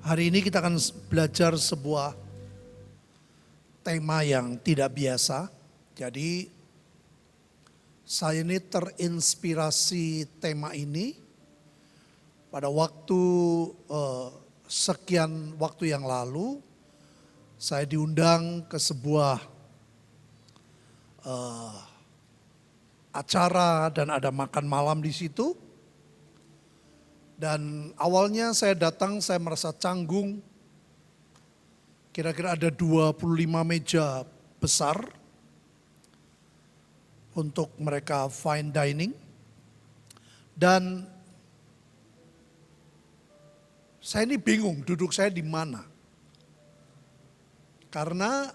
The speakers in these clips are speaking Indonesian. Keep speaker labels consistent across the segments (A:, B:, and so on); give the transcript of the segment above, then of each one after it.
A: Hari ini kita akan belajar sebuah tema yang tidak biasa. Jadi saya ini terinspirasi tema ini pada waktu sekian waktu yang lalu. Saya diundang ke sebuah acara dan ada makan malam di situ. Dan awalnya saya datang, saya merasa canggung. Kira-kira ada 25 meja besar untuk mereka fine dining. Dan saya ini bingung duduk saya di mana. Karena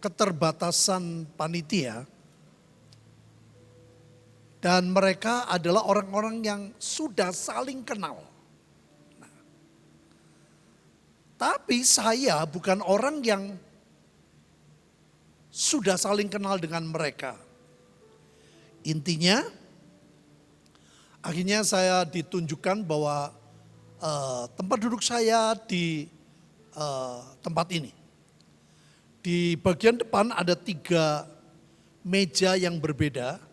A: keterbatasan panitia. Dan mereka adalah orang-orang yang sudah saling kenal. Nah, tapi saya bukan orang yang sudah saling kenal dengan mereka. Intinya, akhirnya saya ditunjukkan bahwa tempat duduk saya di tempat ini. Di bagian depan ada 3 meja yang berbeda.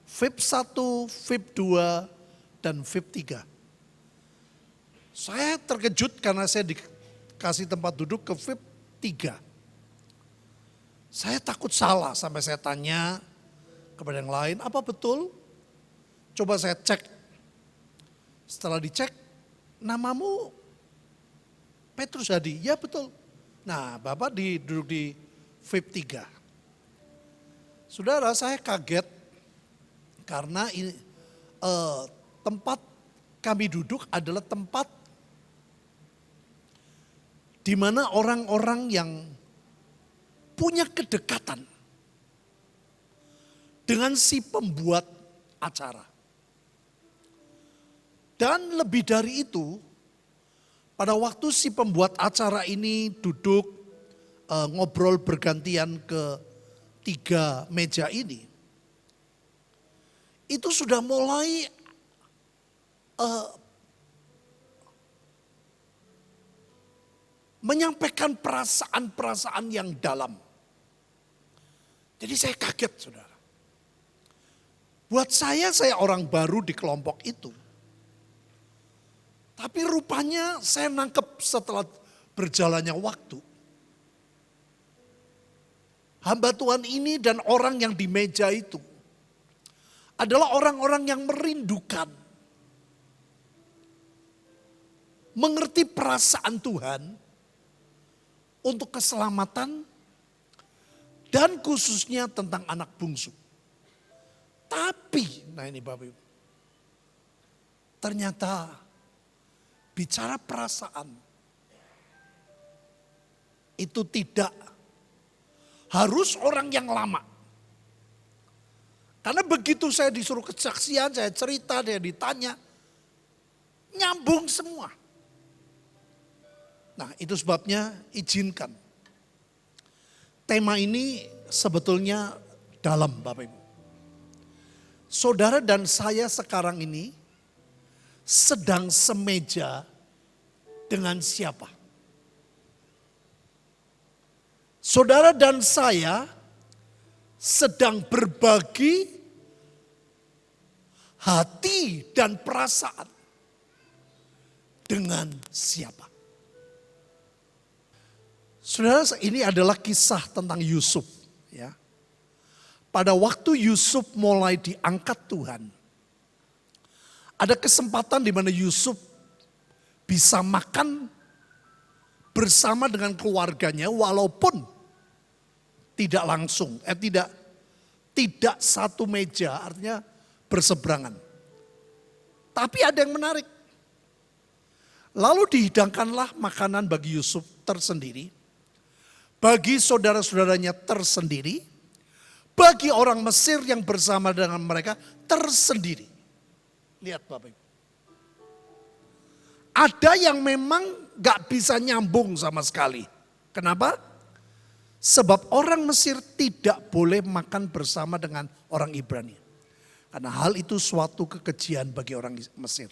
A: VIP 1, VIP 2, dan VIP 3. Saya terkejut karena saya dikasih tempat duduk ke VIP 3. Saya takut salah sampai saya tanya kepada yang lain, apa betul? Coba saya cek. Setelah dicek, namamu Petrus Hadi? Ya betul. Nah, Bapak duduk di VIP 3. Saudara, saya kaget. Karena ini, tempat kami duduk adalah tempat di mana orang-orang yang punya kedekatan dengan si pembuat acara. Dan lebih dari itu, pada waktu si pembuat acara ini duduk ngobrol bergantian ke 3 meja ini. Itu sudah mulai menyampaikan perasaan-perasaan yang dalam. Jadi saya kaget, saudara. Buat saya orang baru di kelompok itu. Tapi rupanya saya nangkep setelah berjalannya waktu. Hamba Tuhan ini dan orang yang di meja itu adalah orang-orang yang merindukan, mengerti perasaan Tuhan untuk keselamatan dan khususnya tentang anak bungsu. Tapi, nah ini Bapak Ibu, ternyata bicara perasaan itu tidak harus orang yang lama. Karena begitu saya disuruh kesaksian, saya cerita, dia ditanya, nyambung semua. Nah, itu sebabnya izinkan. Tema ini sebetulnya dalam, Bapak Ibu. Saudara dan saya sekarang ini sedang semeja dengan siapa? Saudara dan saya sedang berbagi hati dan perasaan dengan siapa? Saudara, ini adalah kisah tentang Yusuf. Ya. Pada waktu Yusuf mulai diangkat Tuhan, ada kesempatan di mana Yusuf bisa makan bersama dengan keluarganya walaupun tidak langsung, tidak satu meja, artinya berseberangan. Tapi ada yang menarik. Lalu dihidangkanlah makanan bagi Yusuf tersendiri, bagi saudara-saudaranya tersendiri, bagi orang Mesir yang bersama dengan mereka tersendiri. Lihat Bapak Ibu. Ada yang memang gak bisa nyambung sama sekali. Kenapa? Sebab orang Mesir tidak boleh makan bersama dengan orang Ibrani. Karena hal itu suatu kekejian bagi orang Mesir.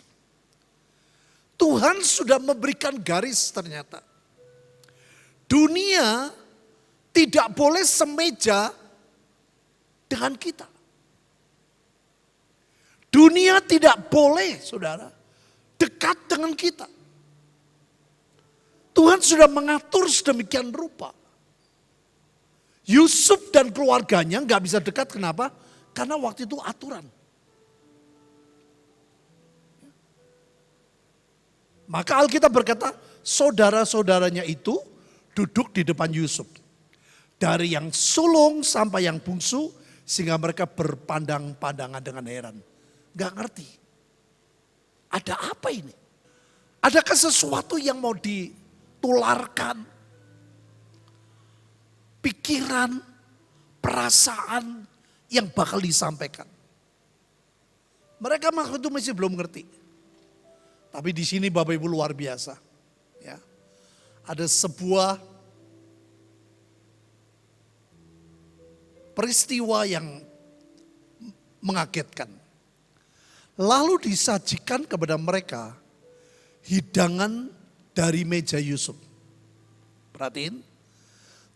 A: Tuhan sudah memberikan garis ternyata. Dunia tidak boleh semeja dengan kita. Dunia tidak boleh, saudara, dekat dengan kita. Tuhan sudah mengatur sedemikian rupa. Yusuf dan keluarganya nggak bisa dekat, kenapa? Karena waktu itu aturan. Maka Alkitab berkata, saudara-saudaranya itu duduk di depan Yusuf. Dari yang sulung sampai yang bungsu, sehingga mereka berpandang-pandangan dengan heran. Gak ngerti. Ada apa ini? Adakah sesuatu yang mau ditularkan? Pikiran, perasaan yang bakal disampaikan. Mereka waktu itu masih belum ngerti. Tapi di sini Bapak Ibu luar biasa. Ya. Ada sebuah peristiwa yang mengagetkan. Lalu disajikan kepada mereka hidangan dari meja Yusuf. Perhatiin.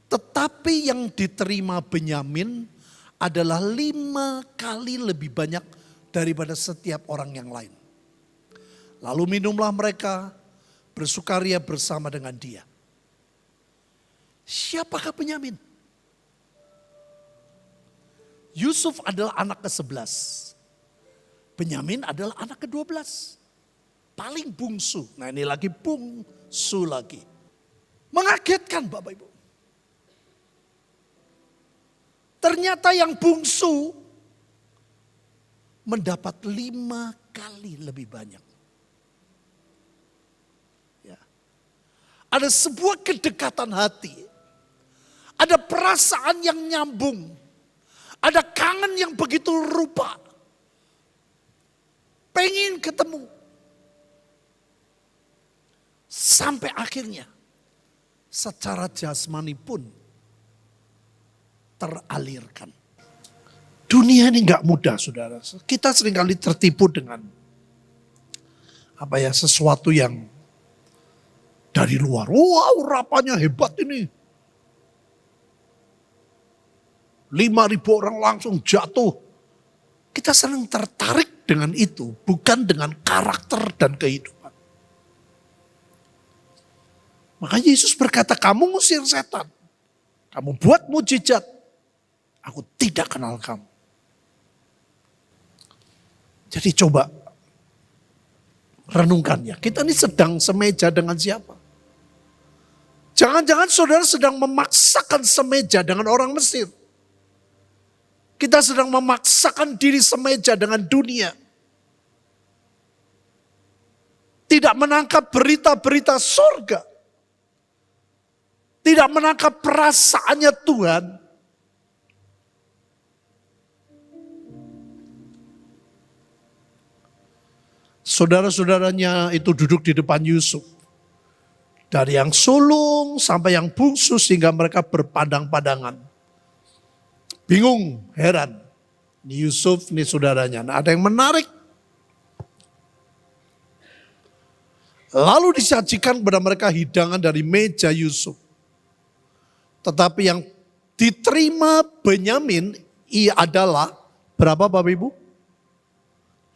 A: Tetapi yang diterima Benyamin adalah 5 kali lebih banyak daripada setiap orang yang lain. Lalu minumlah mereka, bersukaria bersama dengan dia. Siapakah Benyamin? Yusuf adalah anak ke-11. Benyamin adalah anak ke-12. Paling bungsu. Nah ini lagi bungsu lagi. Mengagetkan Bapak Ibu. Ternyata yang bungsu mendapat 5 kali lebih banyak. Ada sebuah kedekatan hati. Ada perasaan yang nyambung. Ada kangen yang begitu rupa. Pengen ketemu. Sampai akhirnya secara jasmani pun teralirkan. Dunia ini gak mudah saudara. Kita seringkali tertipu dengan sesuatu yang dari luar. Wow, rapanya hebat ini. 5.000 orang langsung jatuh. Kita sering tertarik dengan itu, bukan dengan karakter dan kehidupan. Makanya Yesus berkata, kamu ngusir setan. Kamu buat mujizat. Aku tidak kenal kamu. Jadi coba renungkan ya. Kita ini sedang semeja dengan siapa? Jangan-jangan saudara sedang memaksakan semeja dengan orang Mesir. Kita sedang memaksakan diri semeja dengan dunia. Tidak menangkap berita-berita surga. Tidak menangkap perasaannya Tuhan. Saudara-saudaranya itu duduk di depan Yusuf. Dari yang sulung sampai yang bungsu sehingga mereka berpandang-pandangan. Bingung, heran. Ini Yusuf, ini saudaranya. Nah, ada yang menarik. Lalu disajikan kepada mereka hidangan dari meja Yusuf. Tetapi yang diterima Benyamin ia adalah berapa Bapak Ibu?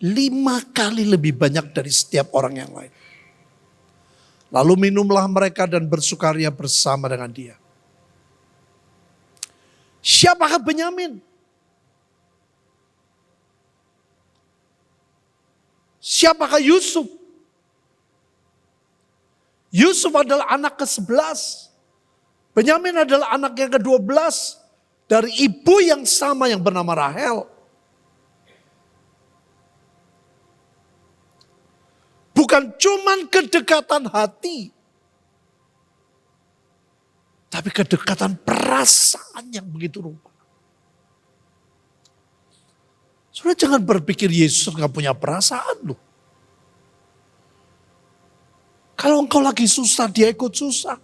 A: 5 kali lebih banyak dari setiap orang yang lain. Lalu minumlah mereka dan bersukaria bersama dengan dia. Siapakah Benyamin? Siapakah Yusuf? Yusuf adalah anak ke-11. Benyamin adalah anak yang ke-12 dari ibu yang sama yang bernama Rahel. Bukan cuman kedekatan hati. Tapi kedekatan perasaan yang begitu rupa. Saudara jangan berpikir Yesus gak punya perasaan loh. Kalau engkau lagi susah, dia ikut susah.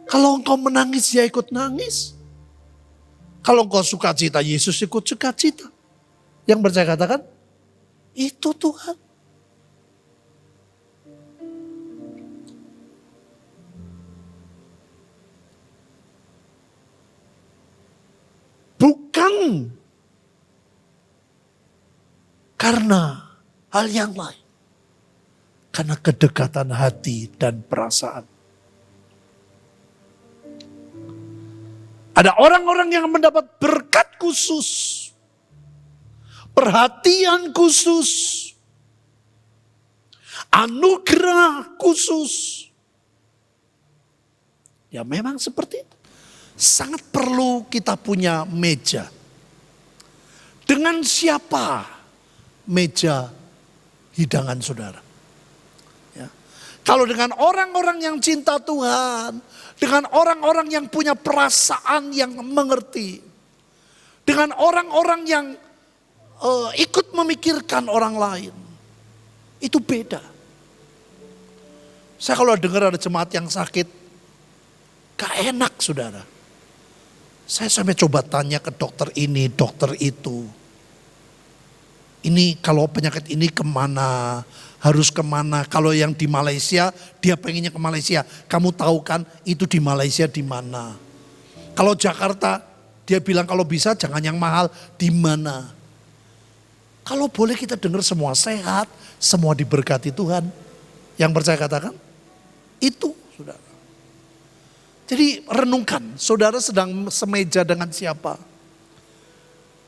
A: Kalau engkau menangis, dia ikut nangis. Kalau engkau sukacita, Yesus ikut sukacita. Yang percaya katakan, itu Tuhan. bukan karena hal yang lain. Karena kedekatan hati dan perasaan. Ada orang-orang yang mendapat berkat khusus. Perhatian khusus. Anugerah khusus. Ya memang seperti itu. Sangat perlu kita punya meja. Dengan siapa meja hidangan saudara? Ya. Kalau dengan orang-orang yang cinta Tuhan, dengan orang-orang yang punya perasaan yang mengerti, dengan orang-orang yang ikut memikirkan orang lain, itu beda. Saya kalau dengar ada jemaat yang sakit, gak enak saudara. Saya sampai coba tanya ke dokter ini, dokter itu. Ini kalau penyakit ini kemana, harus kemana. Kalau yang di Malaysia, dia pengennya ke Malaysia. Kamu tahu kan itu di Malaysia di mana. Kalau Jakarta, dia bilang kalau bisa jangan yang mahal, di mana. Kalau boleh kita dengar semua sehat, semua diberkati Tuhan. Yang percaya katakan, itu saudara. Jadi renungkan, saudara sedang semeja dengan siapa?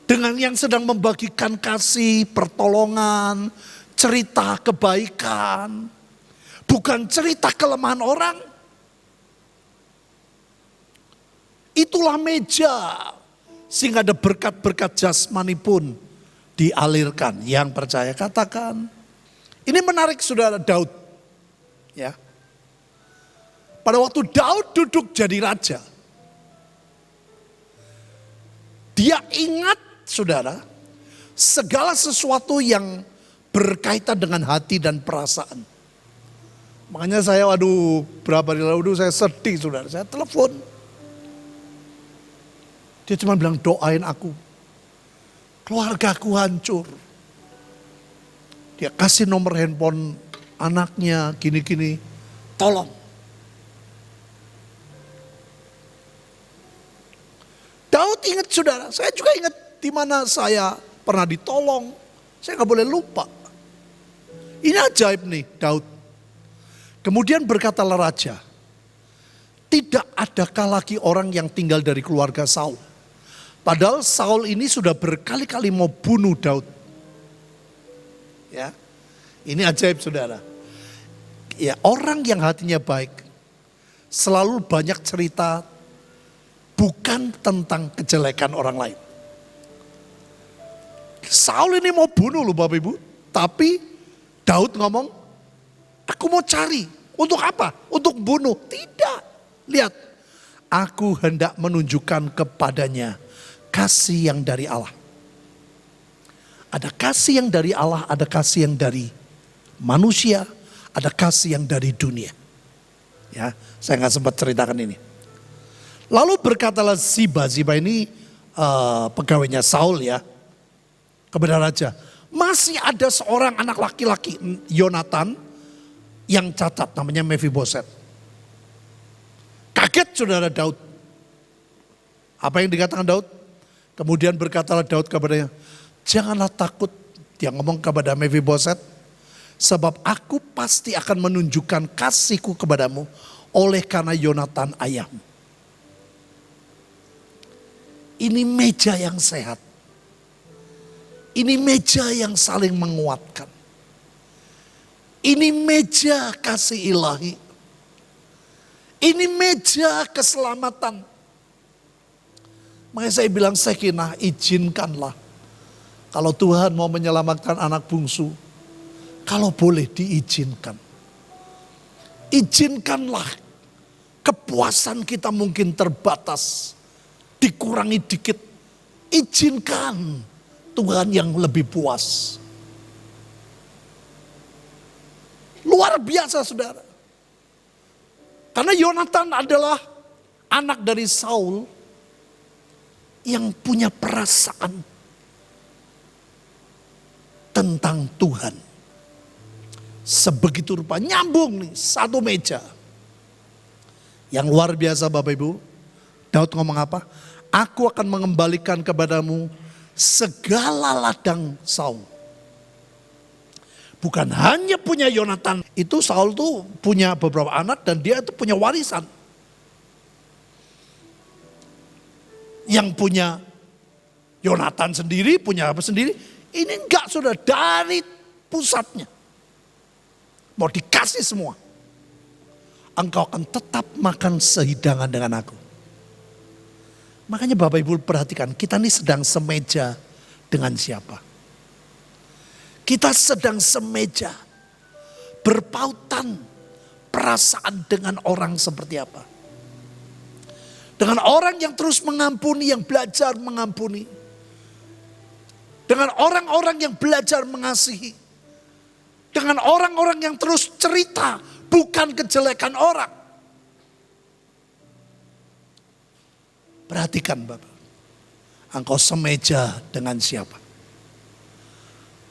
A: Dengan yang sedang membagikan kasih, pertolongan, cerita kebaikan. Bukan cerita kelemahan orang. Itulah meja. Sehingga ada berkat-berkat jasmani pun dialirkan. Yang percaya katakan. Ini menarik saudara Daud. Ya. Pada waktu Daud duduk jadi raja. Dia ingat saudara, segala sesuatu yang berkaitan dengan hati dan perasaan. Makanya saya berapa hari lalu saya sedih saudara. Saya telepon. Dia cuma bilang doain aku. Keluargaku hancur. Dia kasih nomor handphone anaknya gini-gini. Tolong. Daud ingat saudara, saya juga ingat di mana saya pernah ditolong. Saya gak boleh lupa. Ini ajaib nih Daud. Kemudian berkatalah raja, tidak adakah lagi orang yang tinggal dari keluarga Saul. Padahal Saul ini sudah berkali-kali mau bunuh Daud. Ya, ini ajaib saudara. Ya, orang yang hatinya baik selalu banyak cerita bukan tentang kejelekan orang lain. Saul ini mau bunuh loh Bapak Ibu. Tapi Daud ngomong, aku mau cari. Untuk apa? Untuk bunuh. Tidak. Lihat. Aku hendak menunjukkan kepadanya kasih yang dari Allah. Ada kasih yang dari Allah, ada kasih yang dari manusia, ada kasih yang dari dunia. Ya, saya nggak sempat ceritakan ini. Lalu berkatalah Ziba ini pegawainya Saul ya, kepada raja. Masih ada seorang anak laki-laki Yonatan yang cacat namanya Mephiboset. Kaget saudara Daud. Apa yang dikatakan Daud? Kemudian berkatalah Daud kepadanya, janganlah takut. Dia ngomong kepada Mephiboset, sebab aku pasti akan menunjukkan kasihku kepadamu oleh karena Yonatan ayahmu. Ini meja yang sehat. Ini meja yang saling menguatkan. Ini meja kasih ilahi. Ini meja keselamatan. Makanya saya bilang Sekinah, izinkanlah. Kalau Tuhan mau menyelamatkan anak bungsu, kalau boleh diizinkan. Izinkanlah kepuasan kita mungkin terbatas. Dikurangi dikit, izinkan Tuhan yang lebih puas. Luar biasa saudara. Karena Yonatan adalah anak dari Saul yang punya perasaan tentang Tuhan. Sebegitu rupa nyambung nih satu meja. Yang luar biasa Bapak Ibu. Daud ngomong apa? aku akan mengembalikan kepadamu segala ladang Saul. Bukan hanya punya Yonatan, itu Saul tuh punya beberapa anak dan dia itu punya warisan. Yang punya Yonatan sendiri, punya apa sendiri, ini enggak, sudah dari pusatnya. Mau dikasih semua. Engkau akan tetap makan sehidangan dengan aku. Makanya Bapak Ibu perhatikan, kita ini sedang semeja dengan siapa? Kita sedang semeja, berpautan perasaan dengan orang seperti apa? Dengan orang yang terus mengampuni, yang belajar mengampuni. Dengan orang-orang yang belajar mengasihi. Dengan orang-orang yang terus cerita, bukan kejelekan orang. Perhatikan Bapak, engkau semeja dengan siapa?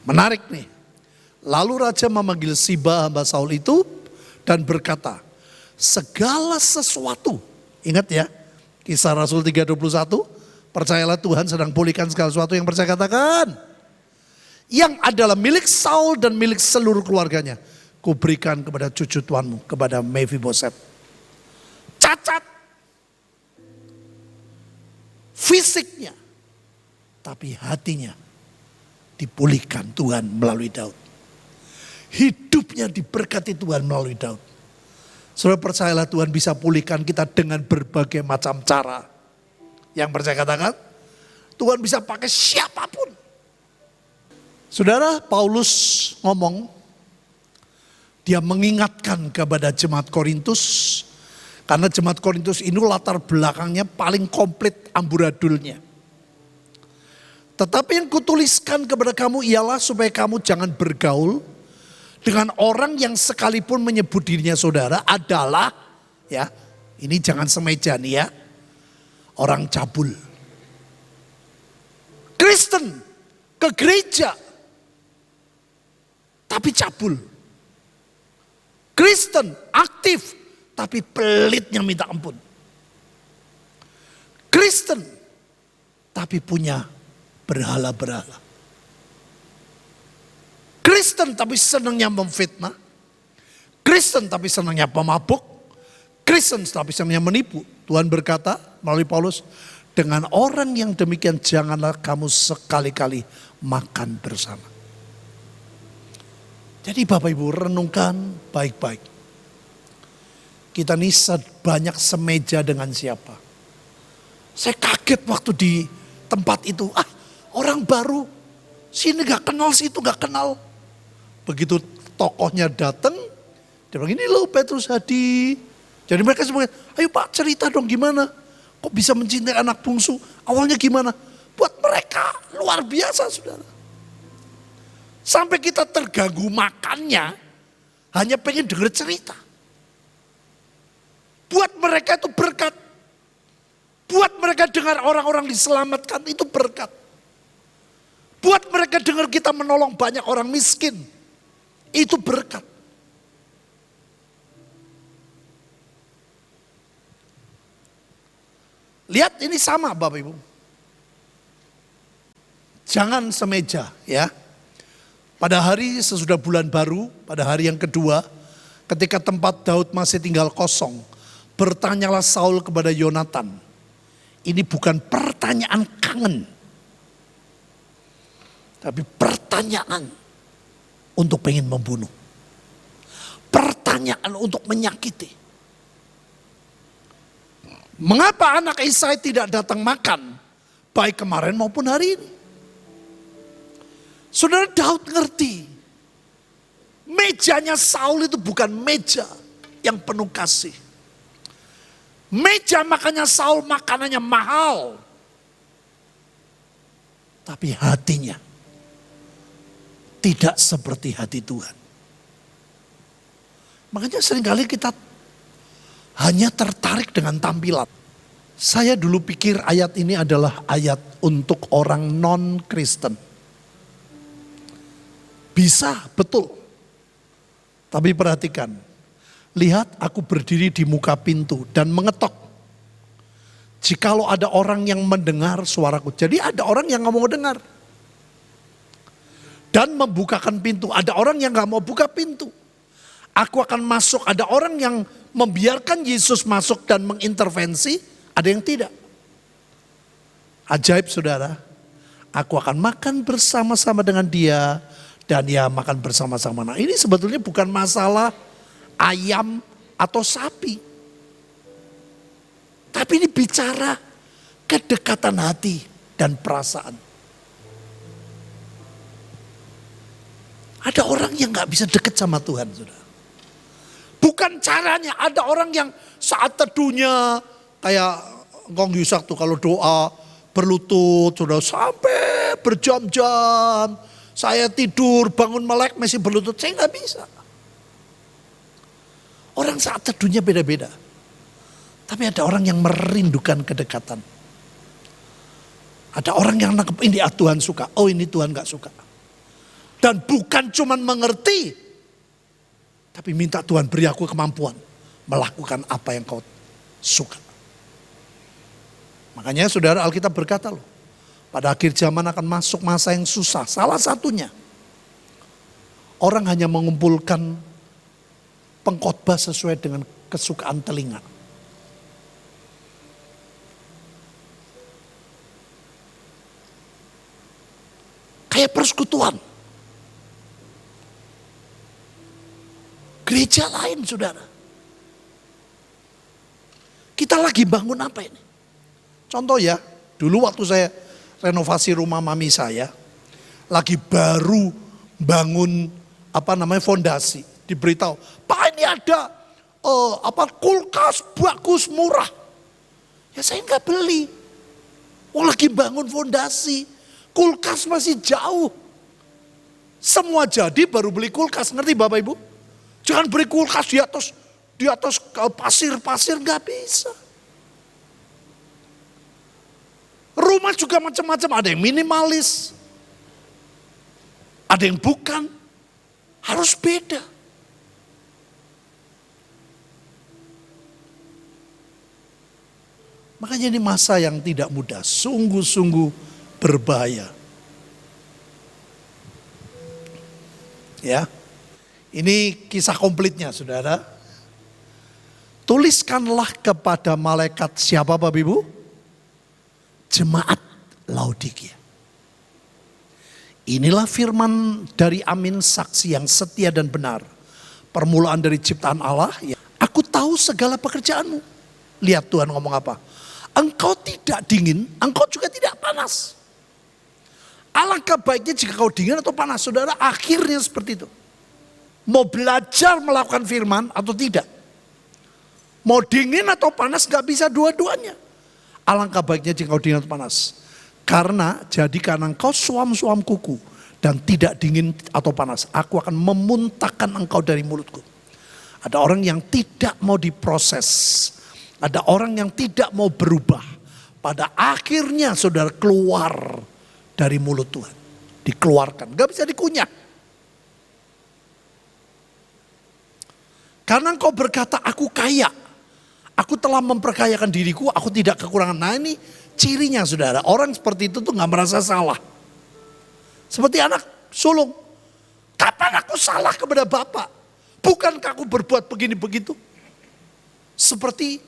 A: Menarik nih. Lalu raja memanggil Siba hamba Saul itu dan berkata, segala sesuatu, ingat ya, Kisah Rasul 3:21, percayalah Tuhan sedang pulihkan segala sesuatu, yang percaya katakan. Yang adalah milik Saul dan milik seluruh keluarganya, kuberikan kepada cucu tuanmu, kepada Mephiboset. Cacat fisiknya, tapi hatinya dipulihkan Tuhan melalui Daud. Hidupnya diberkati Tuhan melalui Daud. Saudara percayalah Tuhan bisa pulihkan kita dengan berbagai macam cara. Yang percaya katakan, Tuhan bisa pakai siapapun. Saudara, Paulus ngomong, dia mengingatkan kepada jemaat Korintus, karena jemaat Korintus ini latar belakangnya paling komplit amburadulnya. Tetapi yang kutuliskan kepada kamu ialah supaya kamu jangan bergaul dengan orang yang sekalipun menyebut dirinya saudara adalah, ya, ini jangan semeja nih ya, orang cabul. Kristen ke gereja tapi cabul. Kristen aktif tapi pelitnya minta ampun. Kristen tapi punya berhala-berhala. Kristen tapi senangnya memfitnah. Kristen tapi senangnya pemabuk. Kristen tapi senangnya menipu. Tuhan berkata melalui Paulus, dengan orang yang demikian janganlah kamu sekali-kali makan bersama. Jadi Bapak Ibu renungkan baik-baik. Kita ini banyak semeja dengan siapa. Saya kaget waktu di tempat itu. Orang baru, sini gak kenal, situ gak kenal. Begitu tokohnya datang, dia bilang ini loh Petrus Hadi. Jadi mereka semua, ayo Pak cerita dong gimana. Kok bisa mencintai anak bungsu, awalnya gimana. Buat mereka luar biasa saudara. Sampai kita terganggu makannya, hanya pengen denger cerita. Buat mereka itu berkat. Buat mereka dengar orang-orang diselamatkan itu berkat. Buat mereka dengar kita menolong banyak orang miskin. Itu berkat. Lihat ini sama Bapak Ibu. Jangan semeja ya. Pada hari sesudah bulan baru, pada hari yang kedua, ketika tempat Daud masih tinggal kosong, bertanyalah Saul kepada Yonatan. Ini bukan pertanyaan kangen. Tapi pertanyaan untuk pengen membunuh. Pertanyaan untuk menyakiti. Mengapa anak Isai tidak datang makan? Baik kemarin maupun hari ini. Saudara Daud ngerti. Mejanya Saul itu bukan meja yang penuh kasih. Meja makannya Saul makanannya mahal. Tapi hatinya tidak seperti hati Tuhan. Makanya seringkali kita hanya tertarik dengan tampilan. Saya dulu pikir ayat ini adalah ayat untuk orang non-Kristen. Bisa, betul. Tapi perhatikan. Lihat aku berdiri di muka pintu dan mengetok. Jikalau ada orang yang mendengar suaraku. Jadi ada orang yang gak mau dengar. Dan membukakan pintu. Ada orang yang gak mau buka pintu. Aku akan masuk. Ada orang yang membiarkan Yesus masuk dan mengintervensi. Ada yang tidak. Ajaib saudara. Aku akan makan bersama-sama dengan dia. Dan dia makan bersama-sama. Nah ini sebetulnya bukan masalah ayam atau sapi. Tapi ini bicara kedekatan hati dan perasaan. Ada orang yang gak bisa dekat sama Tuhan, saudara. Bukan caranya, ada orang yang saat teduhnya kayak Ngong Yusak tuh kalau doa berlutut, saudara, sampai berjam-jam. Saya tidur, bangun melek masih berlutut, saya gak bisa. Orang saat teduhnya beda-beda. Tapi ada orang yang merindukan kedekatan. Ada orang yang nangkep ini Tuhan suka, oh ini Tuhan gak suka. Dan bukan cuman mengerti, tapi minta Tuhan beri aku kemampuan melakukan apa yang kau suka. Makanya saudara Alkitab berkata loh, pada akhir zaman akan masuk masa yang susah. Salah satunya, orang hanya mengumpulkan pengkhotbah sesuai dengan kesukaan telinga. Kayak persekutuan. Gereja lain saudara. Kita lagi bangun apa ini? Contoh ya, dulu waktu saya renovasi rumah mami saya, lagi baru bangun fondasi, diberitahu, Pak ini ada kulkas bagus murah. Ya saya nggak beli. Lagi bangun fondasi, kulkas masih jauh. Semua jadi baru beli kulkas, ngerti Bapak Ibu? Jangan beri kulkas di atas pasir nggak bisa. Rumah juga macam-macam, ada yang minimalis, ada yang bukan, harus beda. Makanya ini masa yang tidak mudah, sungguh-sungguh berbahaya. Ya. Ini kisah komplitnya saudara. Tuliskanlah kepada malaikat siapa Bapak Ibu? Jemaat Laodikia. Inilah firman dari Amin, saksi yang setia dan benar. Permulaan dari ciptaan Allah. Aku tahu segala pekerjaanmu. Lihat Tuhan ngomong apa. Engkau tidak dingin, engkau juga tidak panas. Alangkah baiknya jika kau dingin atau panas. Saudara, akhirnya seperti itu. Mau belajar melakukan firman atau tidak? Mau dingin atau panas gak bisa dua-duanya. Alangkah baiknya jika kau dingin atau panas. Karena engkau suam-suam kuku dan tidak dingin atau panas. Aku akan memuntahkan engkau dari mulutku. Ada orang yang tidak mau diproses. Ada orang yang tidak mau berubah. Pada akhirnya saudara keluar dari mulut Tuhan. Dikeluarkan, gak bisa dikunyah. Karena engkau berkata aku kaya. Aku telah memperkayakan diriku, aku tidak kekurangan. Nah ini cirinya saudara, orang seperti itu tuh gak merasa salah. Seperti anak sulung. Kapan aku salah kepada Bapak? Bukankah aku berbuat begini begitu? Seperti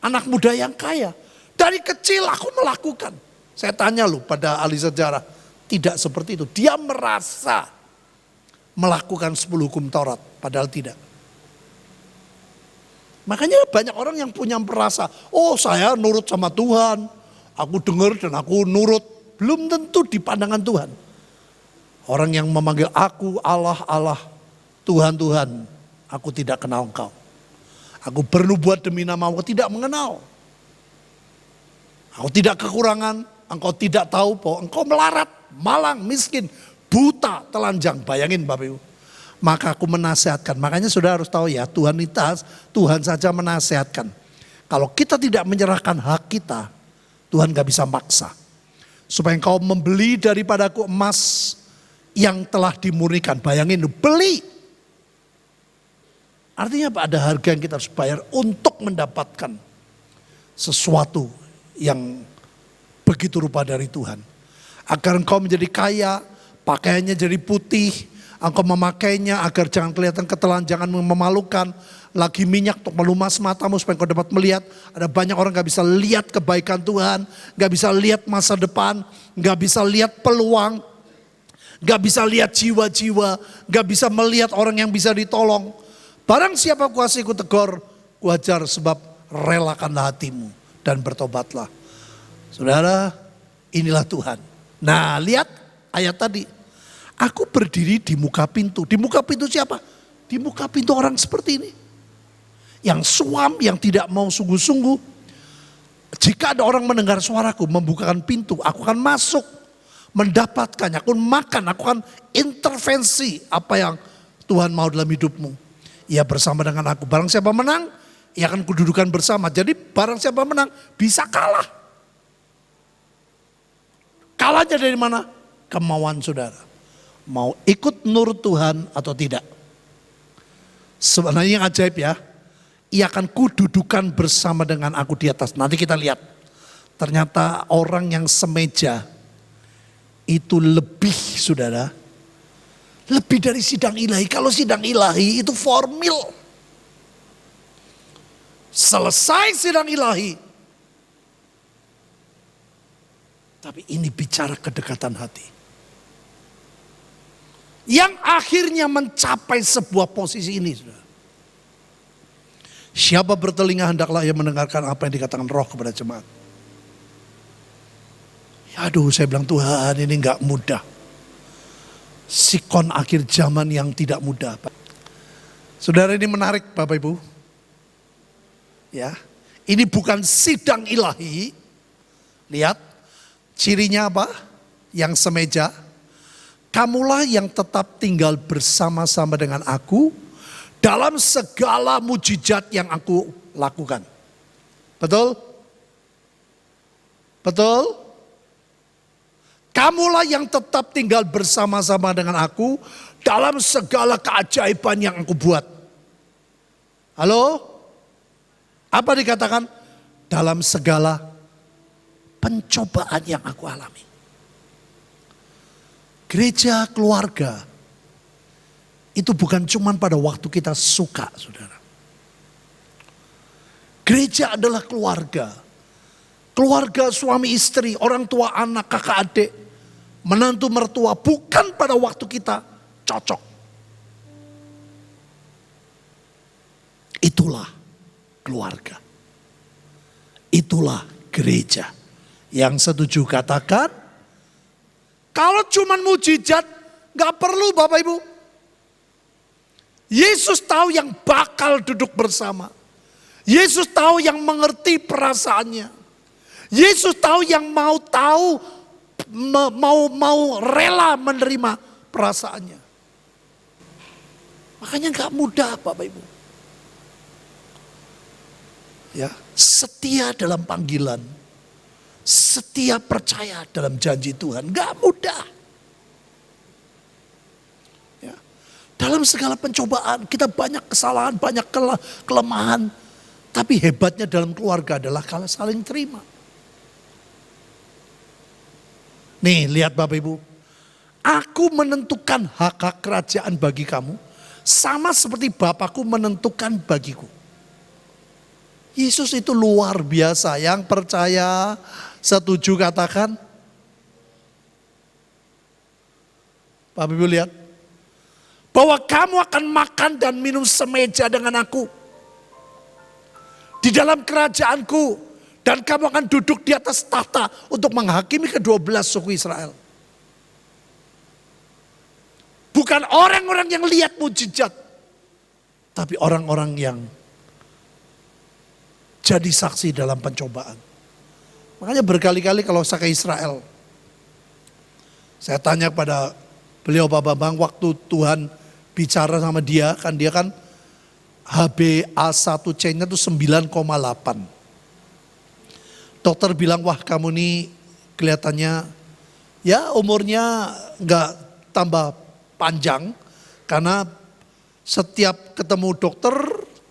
A: anak muda yang kaya. Dari kecil aku melakukan. Saya tanya loh pada ahli sejarah. Tidak seperti itu. Dia merasa melakukan 10 hukum Taurat. Padahal tidak. Makanya banyak orang yang punya merasa, oh saya nurut sama Tuhan, aku dengar dan aku nurut. Belum tentu di pandangan Tuhan. Orang yang memanggil aku Allah, Allah, Tuhan, Tuhan, aku tidak kenal engkau. Aku bernubuat demi nama aku tidak mengenal. Aku tidak kekurangan, engkau tidak tahu bahwa engkau melarat, malang, miskin, buta, telanjang. Bayangin Bapak Ibu. Maka aku menasihatkan. Makanya sudah harus tahu ya, Tuhan saja menasihatkan. Kalau kita tidak menyerahkan hak kita, Tuhan gak bisa maksa. Supaya engkau membeli daripadaku emas yang telah dimurnikan. Bayangin, beli. Artinya apa? Ada harga yang kita harus bayar untuk mendapatkan sesuatu yang begitu rupa dari Tuhan. Agar engkau menjadi kaya, pakaiannya jadi putih, engkau memakainya agar jangan kelihatan ketelanjangan memalukan, lagi minyak untuk melumas matamu supaya engkau dapat melihat. Ada banyak orang gak bisa lihat kebaikan Tuhan, gak bisa lihat masa depan, gak bisa lihat peluang, gak bisa lihat jiwa-jiwa, gak bisa melihat orang yang bisa ditolong. Barang siapa kuasai ku tegur, ku ajar, sebab relakanlah hatimu dan bertobatlah. Saudara, inilah Tuhan. Nah, lihat ayat tadi. Aku berdiri di muka pintu. Di muka pintu siapa? Di muka pintu orang seperti ini. Yang suam, yang tidak mau sungguh-sungguh. Jika ada orang mendengar suaraku, membukakan pintu, aku akan masuk, mendapatkannya, aku akan makan, aku akan intervensi apa yang Tuhan mau dalam hidupmu. Ia bersama dengan aku. Barang siapa menang, ia akan kududukan bersama. Jadi barang siapa menang, bisa kalah. Kalahnya dari mana? Kemauan saudara. Mau ikut nurut Tuhan atau tidak. Sebenarnya yang ajaib ya. Ia akan kududukan bersama dengan aku di atas. Nanti kita lihat. Ternyata orang yang semeja itu lebih saudara. Lebih dari sidang ilahi. Kalau sidang ilahi itu formil. Selesai sidang ilahi. Tapi ini bicara kedekatan hati. Yang akhirnya mencapai sebuah posisi ini. Saudara. Siapa bertelinga hendaklah ia mendengarkan apa yang dikatakan Roh kepada jemaat. Ya aduh, saya bilang Tuhan ini gak mudah. Sikon akhir zaman yang tidak mudah. Saudara, ini menarik Bapak Ibu. Ya, ini bukan sidang ilahi. Lihat, cirinya apa? Yang semeja. Kamulah yang tetap tinggal bersama-sama dengan aku dalam segala mujizat yang aku lakukan. Betul? Betul? Kamulah yang tetap tinggal bersama-sama dengan aku dalam segala keajaiban yang aku buat. Halo? Apa dikatakan? Dalam segala pencobaan yang aku alami. Gereja keluarga itu bukan cuma pada waktu kita suka, saudara. Gereja adalah keluarga. Keluarga suami istri, orang tua anak, kakak adik, menantu mertua. Bukan pada waktu kita cocok. Itulah keluarga. Itulah gereja. Yang setuju katakan, kalau cuma mujizat, gak perlu Bapak Ibu. Yesus tahu yang bakal duduk bersama. Yesus tahu yang mengerti perasaannya. Yesus tahu yang mau tahu, mau rela menerima perasaannya. Makanya gak mudah Bapak Ibu. Ya, setia dalam panggilan. Setia percaya dalam janji Tuhan. Gak mudah. Ya. Dalam segala pencobaan kita banyak kesalahan, banyak kelemahan. Tapi hebatnya dalam keluarga adalah kalau saling terima. Nih lihat Bapak Ibu. Aku menentukan hak-hak kerajaan bagi kamu. Sama seperti Bapakku menentukan bagiku. Yesus itu luar biasa. Yang percaya, setuju katakan. Bapak Ibu lihat. Bahwa kamu akan makan dan minum semeja dengan aku. Di dalam kerajaanku. Dan kamu akan duduk di atas tahta untuk menghakimi ke-12 suku Israel. Bukan orang-orang yang lihat mujizat. Tapi orang-orang yang jadi saksi dalam pencobaan. Makanya berkali-kali kalau saya ke Israel. Saya tanya kepada beliau Pak Bambang waktu Tuhan bicara sama dia. Kan dia kan HbA1c-nya itu 9,8. Dokter bilang wah kamu nih kelihatannya ya umurnya gak tambah panjang. Karena setiap ketemu dokter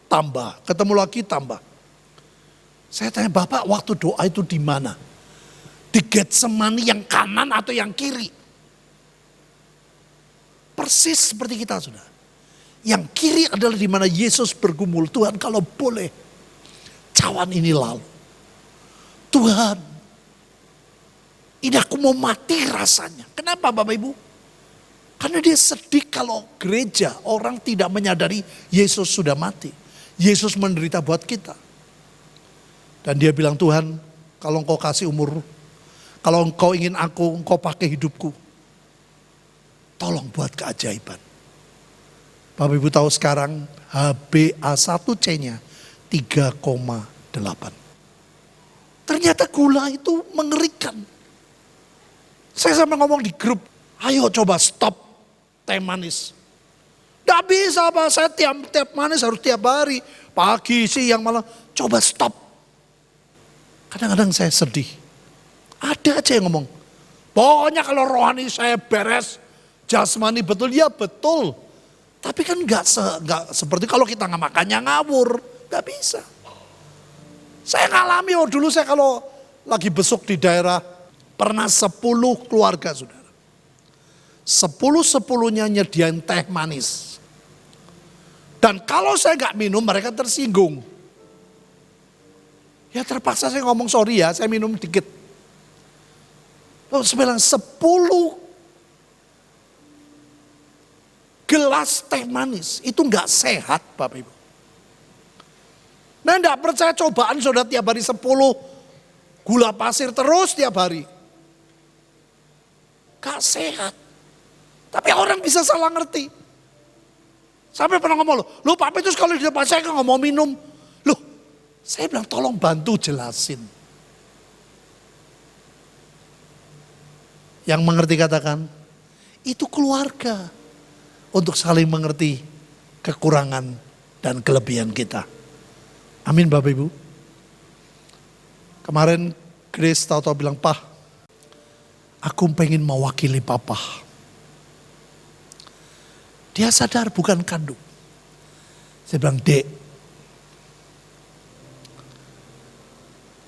A: tambah, ketemu lagi tambah. Saya tanya, Bapak waktu doa itu di mana? Di Getsemani yang kanan atau yang kiri? Persis seperti kita, saudara. Yang kiri adalah di mana Yesus bergumul, Tuhan kalau boleh cawan ini lalu. Tuhan, ini aku mau mati rasanya. Kenapa Bapak Ibu? Karena dia sedih kalau gereja orang tidak menyadari Yesus sudah mati. Yesus menderita buat kita. Dan dia bilang, Tuhan kalau engkau kasih umur, kalau engkau ingin aku, engkau pakai hidupku. Tolong buat keajaiban. Bapak Ibu tahu sekarang HbA1c-nya 3,8. Ternyata gula itu mengerikan. Saya sampai ngomong di grup, ayo coba stop teh manis. Tidak bisa Pak, saya tiap manis harus tiap hari. Pagi, siang, malam. Coba stop. Kadang-kadang saya sedih. Ada aja yang ngomong, pokoknya kalau rohani saya beres, jasmani betul, ya betul. Tapi kan gak seperti kalau kita nggak makannya ngawur. Gak bisa. Saya ngalami, dulu saya kalau lagi besuk di daerah, pernah 10 keluarga saudara. 10-10-nya nyediain teh manis. Dan kalau saya gak minum mereka tersinggung. Ya terpaksa saya ngomong sorry ya, saya minum dikit. Lalu saya bilang 10 gelas teh manis itu gak sehat Bapak Ibu. Nah enggak percaya cobaan saudara tiap hari 10 gula pasir terus tiap hari. Gak sehat. Tapi orang bisa salah ngerti. Sampai pernah ngomong loh Pak Petrus kalau di depan saya kan gak mau minum. Loh saya bilang tolong bantu jelasin. Yang mengerti katakan itu keluarga. Untuk saling mengerti kekurangan dan kelebihan kita. Amin Bapak Ibu. Kemarin Grace tahu-tahu bilang, Pak, aku pengen mewakili Papa. Dia sadar bukan kandung. Saya bilang, Dek,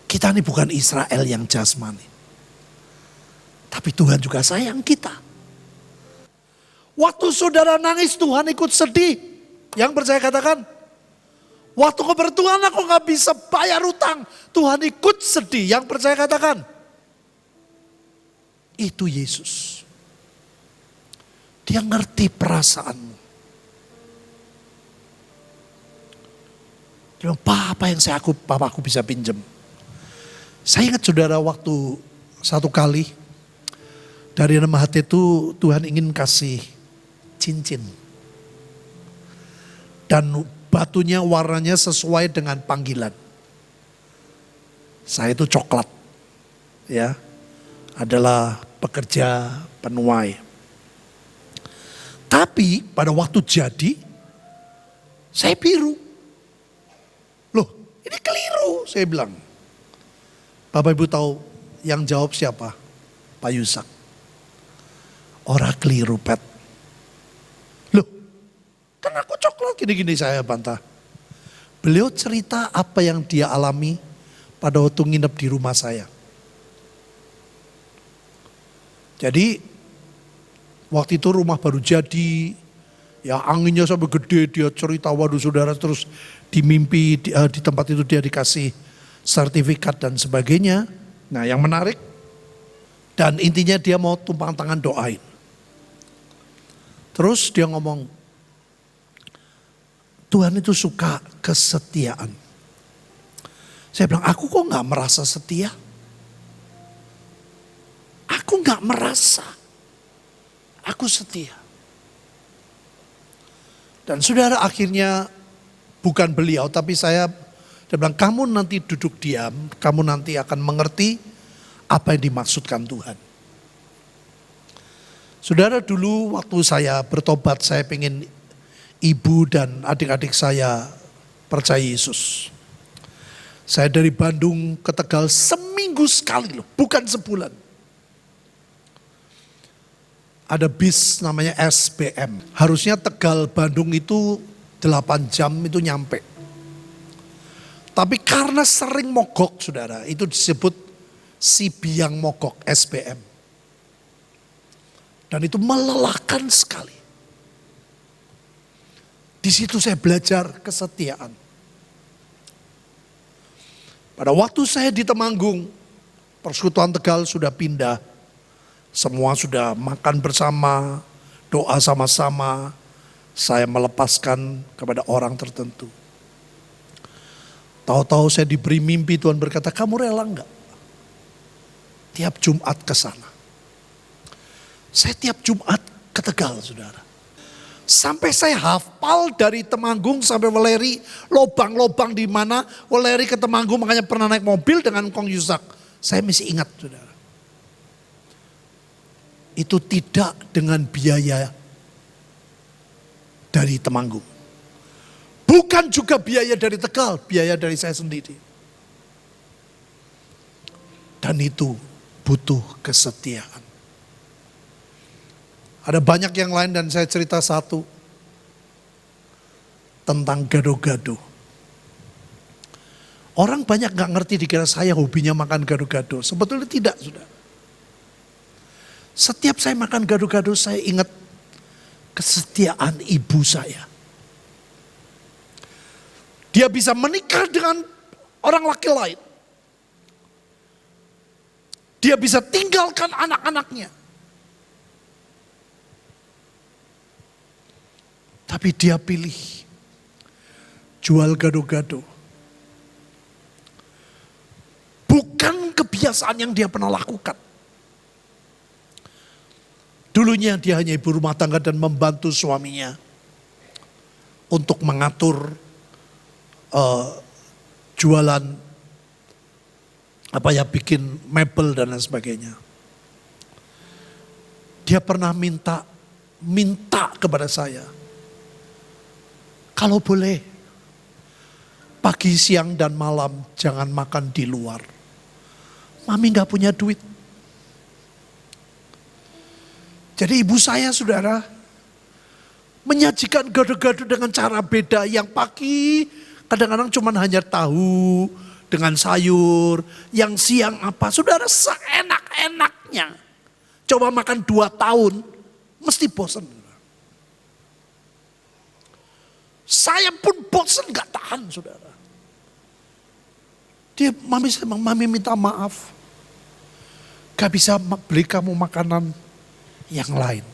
A: kita ini bukan Israel yang jasmani. Tapi Tuhan juga sayang kita. Waktu saudara nangis Tuhan ikut sedih. Yang percaya katakan. Waktu kau bertuhan aku gak bisa bayar utang. Tuhan ikut sedih. Yang percaya katakan. Itu Yesus. Dia ngerti perasaanmu. Dia bilang, Pak apa yang Papa aku bisa pinjam. Saya ingat saudara waktu satu kali. Dari dalam hati itu Tuhan ingin kasih cincin. Dan batunya warnanya sesuai dengan panggilan. Saya itu coklat. Ya. Adalah pekerja penuai. Tapi pada waktu jadi saya biru. Loh, ini keliru saya bilang. Bapak Ibu tahu yang jawab siapa? Pak Yusak. Orang keliru Pet. Kan aku coklat gini-gini saya bantah. Beliau cerita apa yang dia alami pada waktu nginep di rumah saya. Jadi waktu itu rumah baru jadi. Ya anginnya sampai gede dia cerita waduh saudara terus di mimpi di tempat itu dia dikasih sertifikat dan sebagainya. Nah yang menarik dan intinya dia mau tumpang tangan doain. Terus dia ngomong, Tuhan itu suka kesetiaan. Saya bilang, aku kok gak merasa setia? Aku gak merasa. Aku setia. Dan saudara akhirnya bukan beliau tapi dia bilang, kamu nanti duduk diam, kamu nanti akan mengerti apa yang dimaksudkan Tuhan. Saudara dulu waktu saya bertobat saya pengen ibu dan adik-adik saya percaya Yesus. Saya dari Bandung ke Tegal seminggu sekali loh, bukan sebulan. Ada bis namanya SBM. Harusnya Tegal Bandung itu 8 jam itu nyampe. Tapi karena sering mogok saudara, itu disebut si biang mogok, SBM. Dan itu melelahkan sekali. Di situ saya belajar kesetiaan. Pada waktu saya di Temanggung, Persekutuan Tegal sudah pindah. Semua sudah makan bersama, doa sama-sama. Saya melepaskan kepada orang tertentu. Tahu-tahu saya diberi mimpi, Tuhan berkata, kamu rela enggak? Tiap Jumat ke sana. Saya tiap Jumat ke Tegal, saudara. Sampai saya hafal dari Temanggung sampai Weleri, lobang-lobang di mana Weleri ke Temanggung, makanya pernah naik mobil dengan Kong Yusak. Saya masih ingat, saudara. Itu tidak dengan biaya dari Temanggung. Bukan juga biaya dari Tegal, biaya dari saya sendiri. Dan itu butuh kesetiaan. Ada banyak yang lain dan saya cerita satu. Tentang gado-gado. Orang banyak gak ngerti dikira saya hobinya makan gado-gado. Sebetulnya tidak, sudah. Setiap saya makan gado-gado saya ingat kesetiaan ibu saya. Dia bisa menikah dengan orang laki lain. Dia bisa tinggalkan anak-anaknya. Tapi dia pilih jual gado-gado. Bukan kebiasaan yang dia pernah lakukan. Dulunya dia hanya ibu rumah tangga dan membantu suaminya untuk mengatur jualan bikin mebel dan lain sebagainya. Dia pernah minta kepada saya, kalau boleh pagi, siang dan malam jangan makan di luar. Mami gak punya duit. Jadi ibu saya, saudara, menyajikan gado-gado dengan cara beda. Yang pagi kadang-kadang cuma hanya tahu dengan sayur. Yang siang apa? Saudara, seenak-enaknya. Coba makan 2 tahun, mesti bosan. Saya pun bosan gak tahan, saudara. Mami minta maaf. Gak bisa beli kamu makanan yang lain.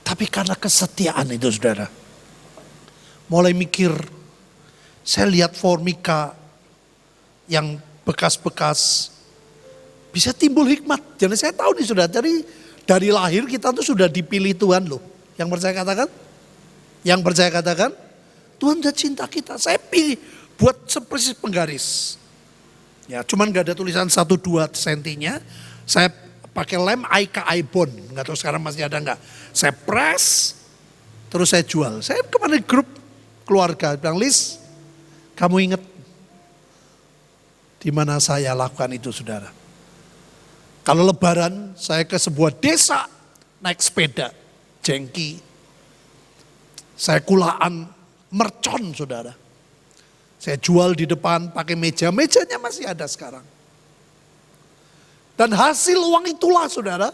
A: Tapi karena kesetiaan itu, saudara. Mulai mikir, saya lihat Formika yang bekas-bekas bisa timbul hikmat. Jadi saya tahu nih, saudara, dari lahir kita tuh sudah dipilih Tuhan loh. Yang percaya katakan? Yang percaya katakan? Tuhan sudah cinta kita. Saya pilih buat seperti penggaris. Ya, cuman gak ada tulisan 1-2 sentinya. Saya pakai lem AIKA Bond, nggak tahu sekarang masih ada nggak. Saya press, terus saya jual. Saya kemarin grup keluarga bilang, Lis, kamu ingat di mana saya lakukan itu, saudara? Kalau Lebaran saya ke sebuah desa naik sepeda, jengki, saya kulaan mercon, saudara. Saya jual di depan pakai meja, mejanya masih ada sekarang. Dan hasil uang itulah, saudara,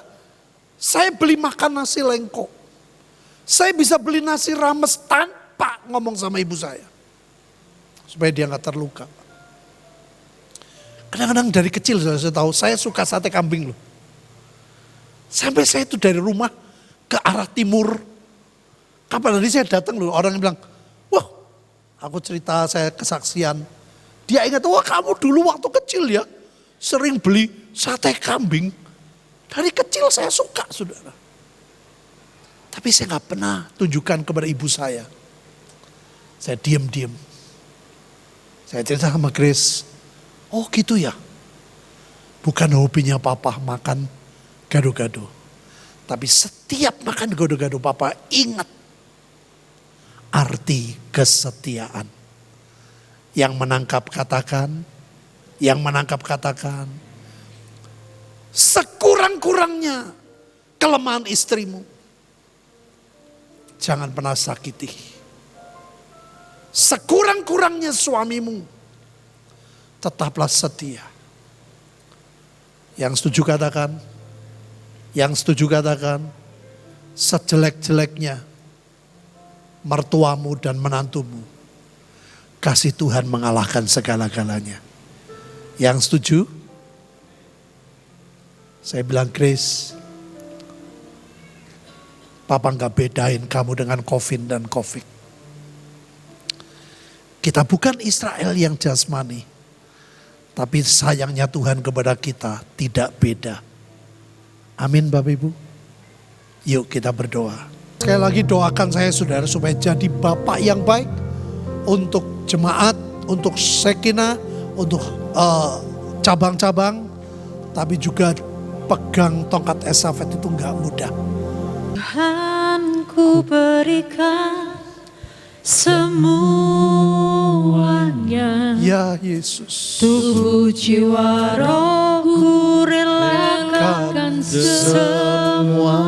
A: saya beli makan nasi lengko. Saya bisa beli nasi rames tanpa ngomong sama ibu saya. Supaya dia gak terluka. Kadang-kadang dari kecil saya tahu, saya suka sate kambing loh. Sampai saya itu dari rumah ke arah timur. Kapan hari saya datang loh, orang yang bilang, wah, aku cerita saya kesaksian. Dia ingat, wah kamu dulu waktu kecil ya, sering beli sate kambing. Dari kecil saya suka, saudara. Tapi saya gak pernah tunjukkan kepada ibu saya. Saya diam-diam. Saya cerita sama Grace, oh gitu ya. Bukan hobinya papa makan gado-gado. Tapi setiap makan gado-gado papa ingat arti kesetiaan. Yang menangkap katakan, sekurang-kurangnya kelemahan istrimu, jangan pernah sakiti. sekurang-kurangnya suamimu, tetaplah setia. Yang setuju katakan, sejelek-jeleknya mertuamu dan menantumu, kasih Tuhan mengalahkan segala-galanya. Yang setuju? Saya bilang, Grace, Papa gak bedain kamu dengan Covid dan Covid. Kita bukan Israel yang jasmani, tapi sayangnya Tuhan kepada kita tidak beda. Amin Bapak Ibu. Yuk kita berdoa. Sekali lagi doakan saya saudara supaya jadi bapak yang baik untuk jemaat, untuk Shekinah, untuk cabang-cabang. Tapi juga pegang tongkat estafet itu gak mudah.
B: Tuhan ku berikan semuanya.
A: Ya Yesus.
B: Tubuh jiwa rohku relakan semuanya.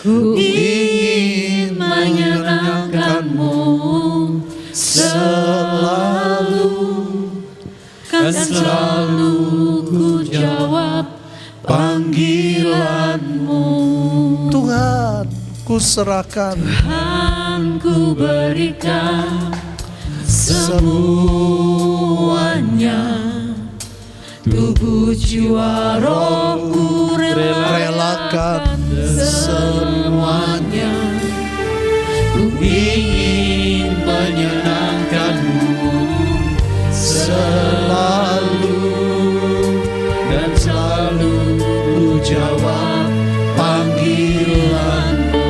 B: Ku ingin menyenangkan-Mu selalu, kan selalu ku jawab panggilan-Mu.
A: Tuhan ku serahkan,
B: Tuhan ku berikan semuanya. Tubuh jiwa rohku relakan semuanya. Ku ingin menyenangkan-Mu selalu, dan selalu ku jawab panggilan-Mu.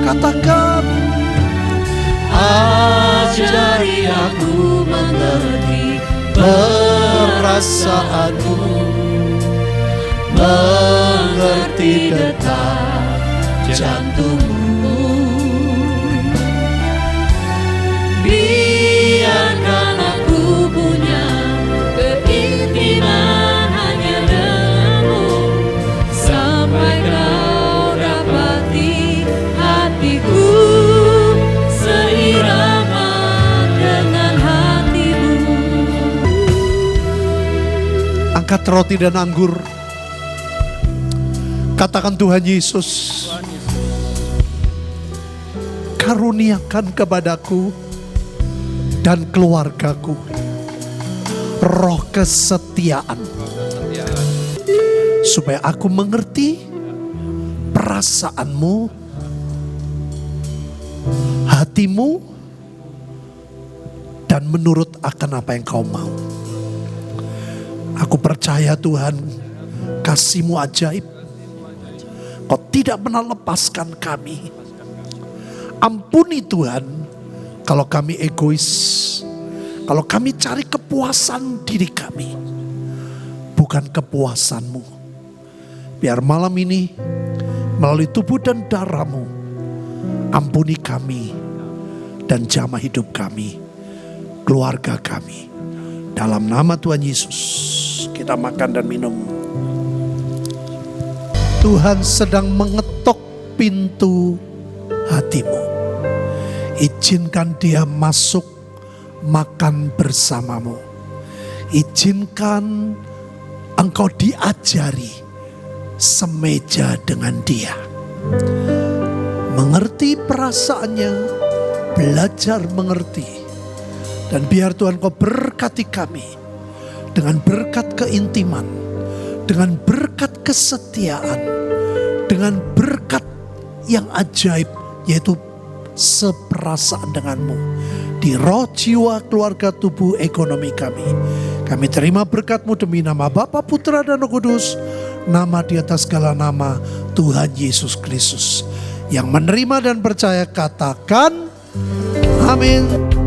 A: katakan,
B: Ajari aku mengerti perasaanmu, mengerti detak jantungmu. Biarkan aku punya keintiman hanya denganmu, sampai kau dapati hatiku seirama dengan hatimu.
A: angkat roti dan anggur. Katakan, Tuhan Yesus, karuniakan kepadaku dan keluargaku roh kesetiaan, supaya aku mengerti perasaanmu, hatimu, dan menurut akan apa yang kau mau. Aku percaya Tuhan, kasih-Mu ajaib. Kau tidak pernah lepaskan kami. Ampuni Tuhan kalau kami egois, kalau kami cari kepuasan diri kami, bukan kepuasan-Mu. Biar malam ini melalui tubuh dan darah-Mu, ampuni kami dan jamah hidup kami, keluarga kami. Dalam nama Tuhan Yesus kita makan dan minum. Tuhan sedang mengetok pintu hatimu. Izinkan Dia masuk makan bersamamu. Izinkan engkau diajari semeja dengan Dia. Mengerti perasaannya, belajar mengerti. Dan biar Tuhan kau berkati kami dengan berkat keintiman, dengan berkat kesetiaan, dengan berkat yang ajaib, yaitu seperasaan denganmu. Di roh, jiwa, keluarga, tubuh, ekonomi kami. Kami terima berkat-Mu demi nama Bapa, Putra, dan Roh Kudus. Nama di atas segala nama, Tuhan Yesus Kristus. Yang menerima dan percaya katakan, amin.